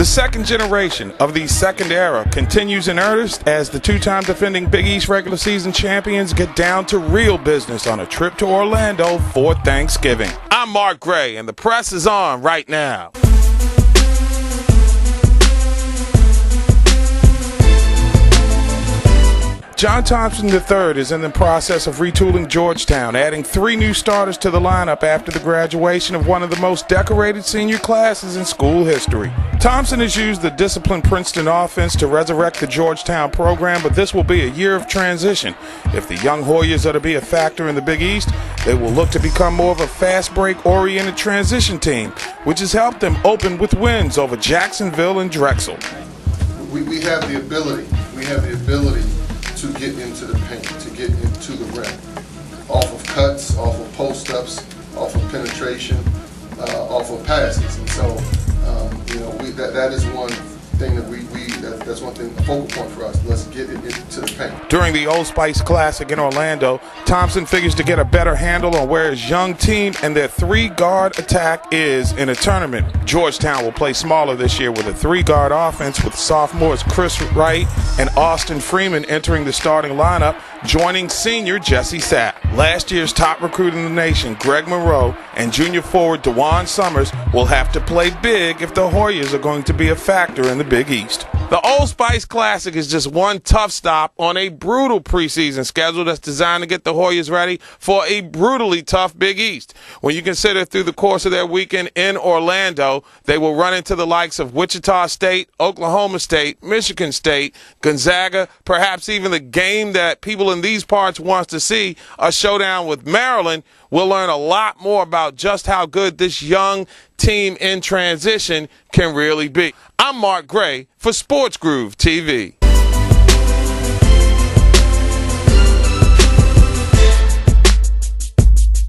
The second generation of the second era continues in earnest as the two-time defending Big East regular season champions get down to real business on a trip to Orlando for Thanksgiving. I'm Mark Gray, and the press is on right now. John Thompson III is in the process of retooling Georgetown, adding 3 new starters to the lineup after the graduation of one of the most decorated senior classes in school history. Thompson has used the disciplined Princeton offense to resurrect the Georgetown program, but this will be a year of transition. If the young Hoyas are to be a factor in the Big East, they will look to become more of a fast break-oriented transition team, which has helped them open with wins over Jacksonville and Drexel. We have the ability. To get into the paint, to get into the rim, off of cuts, off of post-ups, off of penetration, off of passes, and so that is one thing that's one thing, a focal point for us. Let's get it into the paint. During the Old Spice Classic in Orlando, Thompson figures to get a better handle on where his young team and their 3-guard attack is in a tournament. Georgetown will play smaller this year with a 3-guard offense with sophomores Chris Wright and Austin Freeman entering the starting lineup, joining senior Jesse Sapp. Last year's top recruit in the nation, Greg Monroe, and junior forward DeJuan Summers will have to play big if the Hoyas are going to be a factor in the Big East. The Old Spice Classic is just one tough stop on a brutal preseason schedule that's designed to get the Hoyas ready for a brutally tough Big East. When you consider through the course of their weekend in Orlando, they will run into the likes of Wichita State, Oklahoma State, Michigan State, Gonzaga, perhaps even the game that people in these parts want to see, a showdown with Maryland. We'll learn a lot more about just how good this young team in transition can really be. I'm Mark Gray for Sports Groove TV.